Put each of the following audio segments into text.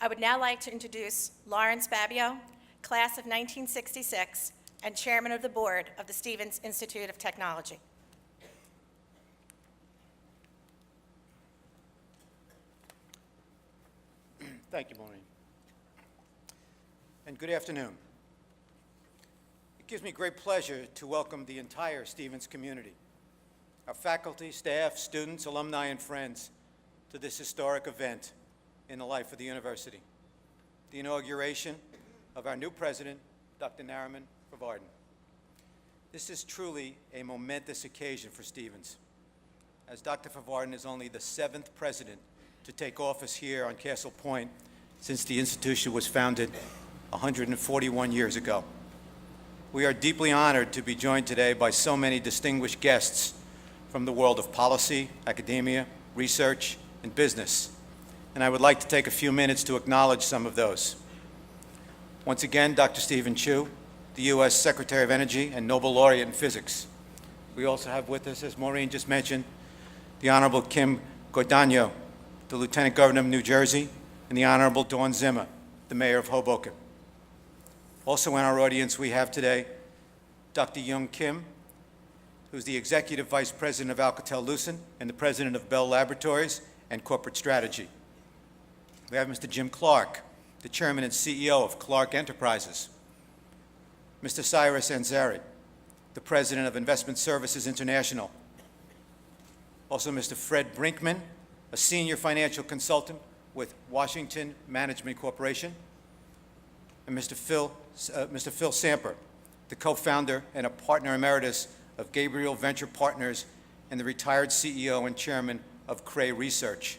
I would now like to introduce Lawrence Babbio, class of 1966, and chairman of the board of the Stevens Institute of Technology. Thank you, Maureen. And good afternoon. It gives me great pleasure to welcome the entire Stevens community, our faculty, staff, students, alumni, and friends to this historic event in the life of the university, the inauguration of our new president, Dr. Nariman Farvardin. This is truly a momentous occasion for Stevens, as Dr. Farvardin is only the 7th president to take office here on Castle Point since the institution was founded 141 years ago. We are deeply honored to be joined today by so many distinguished guests from the world of policy, academia, research, and business. And I would like to take a few minutes to acknowledge some of those. Once again, Dr. Stephen Chu, the U.S. Secretary of Energy and Nobel Laureate in Physics. We also have with us, as Maureen just mentioned, the Honorable Kim Guadagno, the Lieutenant Governor of New Jersey, and the Honorable Dawn Zimmer, the Mayor of Hoboken. Also in our audience we have today Dr. Young Kim, who's the Executive Vice President of Alcatel-Lucent and the President of Bell Laboratories and Corporate Strategy. We have Mr. Jim Clark, the Chairman and CEO of Clark Enterprises. Mr. Cyrus Ansari, the President of Investment Services International. Also Mr. Fred Brinkman, a Senior Financial Consultant with Washington Management Corporation. And Mr. Phil Samper, the co-founder and a partner emeritus of Gabriel Venture Partners and the retired CEO and chairman of Cray Research.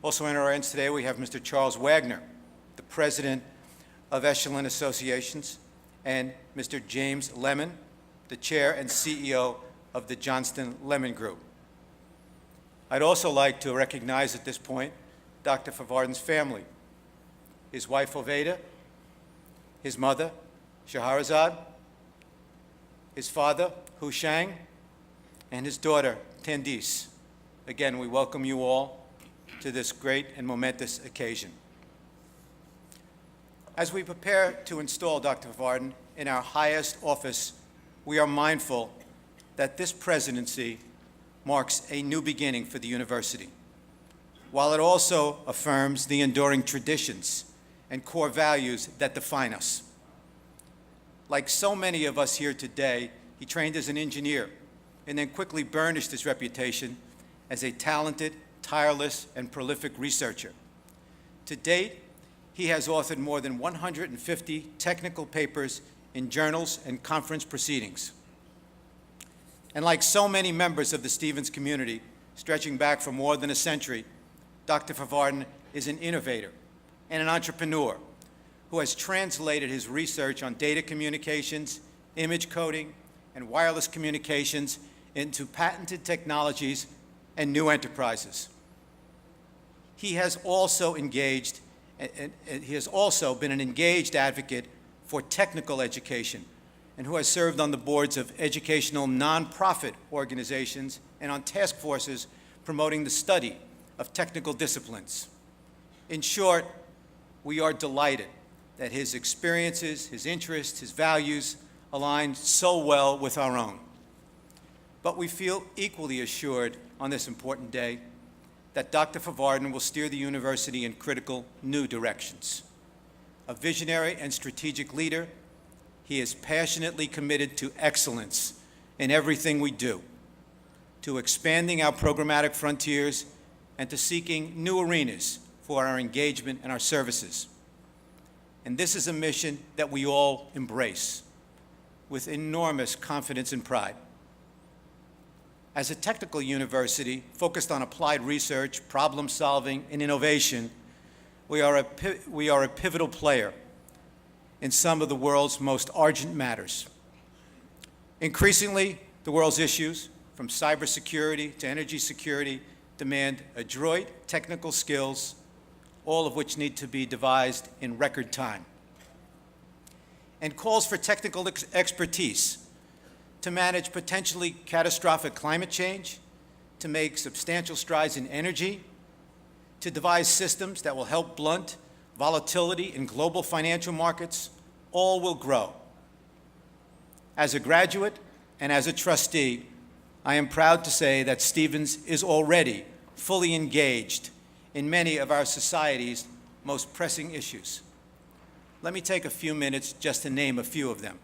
Also in our audience today, we have Mr. Charles Wagner, the president of Echelon Associations, and Mr. James Lemon, the chair and CEO of the Johnston Lemon Group. I'd also like to recognize at this point Dr. Farvardin's family, his wife Oveda, his mother Shahrazad, his father Hu Shang, and his daughter Tandis. Again, we welcome you all to this great and momentous occasion. As we prepare to install Dr. Farvardin in our highest office, we are mindful that this presidency marks a new beginning for the university, while it also affirms the enduring traditions and core values that define us. Like so many of us here today, he trained as an engineer and then quickly burnished his reputation as a talented, tireless, and prolific researcher. To date, he has authored more than 150 technical papers in journals and conference proceedings. And like so many members of the Stevens community, stretching back for more than a century, Dr. Farvardin is an innovator and an entrepreneur who has translated his research on data communications, image coding, and wireless communications into patented technologies and new enterprises. He has also been an engaged advocate for technical education and who has served on the boards of educational nonprofit organizations and on task forces promoting the study of technical disciplines. In short, we are delighted that his experiences, his interests, his values align so well with our own. But we feel equally assured on this important day that Dr. Farvardin will steer the university in critical new directions. A visionary and strategic leader, he is passionately committed to excellence in everything we do, to expanding our programmatic frontiers, and to seeking new arenas for our engagement and our services. And this is a mission that we all embrace with enormous confidence and pride. As a technical university focused on applied research, problem solving, and innovation, we are a pivotal player in some of the world's most urgent matters. Increasingly, the world's issues, from cybersecurity to energy security, demand adroit technical skills, all of which need to be devised in record time, and calls for technical expertise to manage potentially catastrophic climate change, to make substantial strides in energy, to devise systems that will help blunt volatility in global financial markets, all will grow. As a graduate and as a trustee, I am proud to say that Stevens is already fully engaged in many of our society's most pressing issues. Let me take a few minutes just to name a few of them.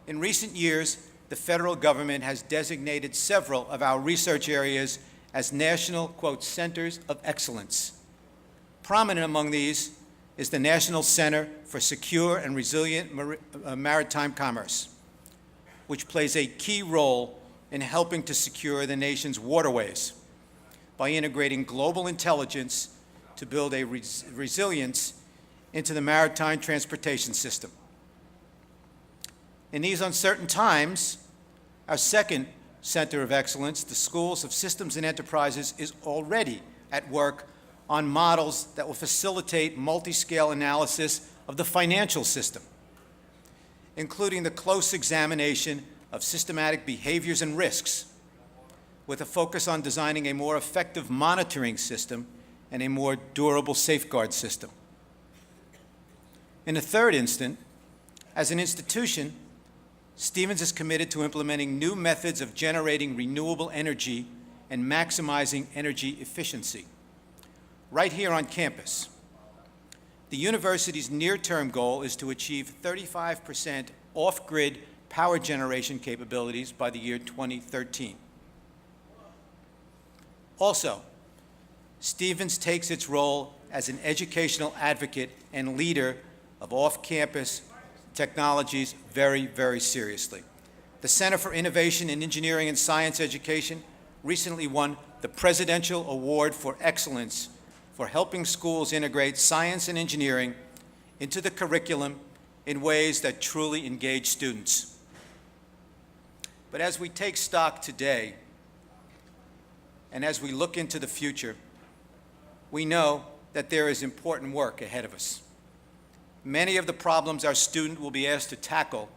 In recent years, the federal government has designated several of our research areas as national, quote, centers of excellence. Prominent among these is the National Center for Secure and Resilient Maritime Commerce, which plays a key role in helping to secure the nation's waterways by integrating global intelligence to build a resilience into the maritime transportation system. In these uncertain times, our second Center of Excellence, the Schools of Systems and Enterprises, is already at work on models that will facilitate multi-scale analysis of the financial system, including the close examination of systematic behaviors and risks, with a focus on designing a more effective monitoring system and a more durable safeguard system. In the third instant, as an institution, Stevens is committed to implementing new methods of generating renewable energy and maximizing energy efficiency right here on campus. The university's near-term goal is to achieve 35% off-grid power generation capabilities by the year 2013. Also, Stevens takes its role as an educational advocate and leader of off-campus technologies very, very seriously. The Center for Innovation in Engineering and Science Education recently won the Presidential Award for Excellence for helping schools integrate science and engineering into the curriculum in ways that truly engage students. But as we take stock today, and as we look into the future, we know that there is important work ahead of us. Many of the problems our student will be asked to tackle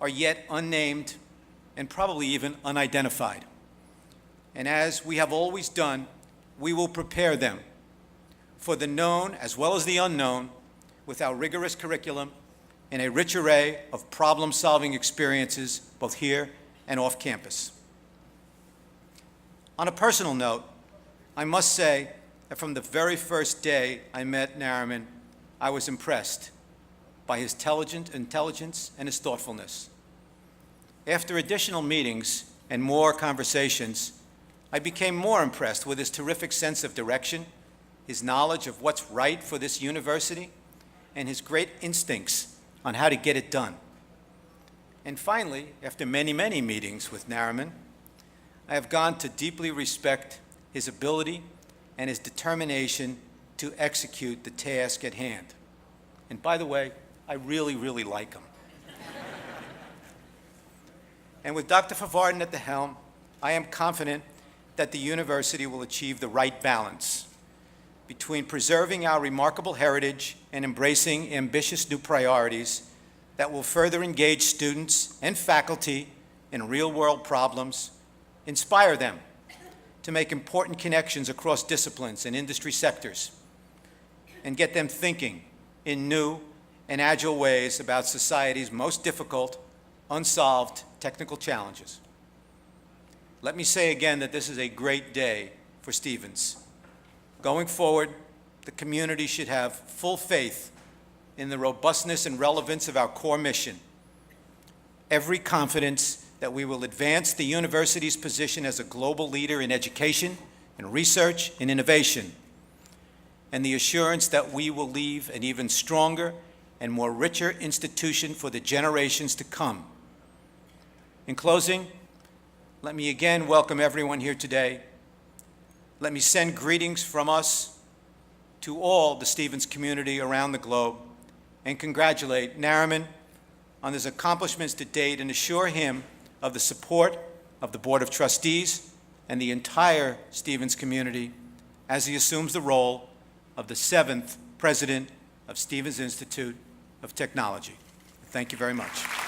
are yet unnamed and probably even unidentified. And as we have always done, we will prepare them for the known as well as the unknown with our rigorous curriculum and a rich array of problem-solving experiences both here and off campus. On a personal note, I must say that from the very first day I met Nariman, I was impressed by his intelligence and his thoughtfulness. After additional meetings and more conversations, I became more impressed with his terrific sense of direction, his knowledge of what's right for this university, and his great instincts on how to get it done. And finally, after many, many meetings with Nariman, I have gone to deeply respect his ability and his determination to execute the task at hand. And by the way, I really, really like him. And with Dr. Farvardin at the helm, I am confident that the university will achieve the right balance between preserving our remarkable heritage and embracing ambitious new priorities that will further engage students and faculty in real-world problems, inspire them to make important connections across disciplines and industry sectors, and get them thinking in new and agile ways about society's most difficult, unsolved technical challenges. Let me say again that this is a great day for Stevens. Going forward, the community should have full faith in the robustness and relevance of our core mission, every confidence that we will advance the university's position as a global leader in education and research and innovation, and the assurance that we will leave an even stronger and more richer institution for the generations to come. In closing, let me again welcome everyone here today. Let me send greetings from us to all the Stevens community around the globe and congratulate Nariman on his accomplishments to date and assure him of the support of the Board of Trustees and the entire Stevens community as he assumes the role of the 7th President of Stevens Institute of Technology. Thank you very much.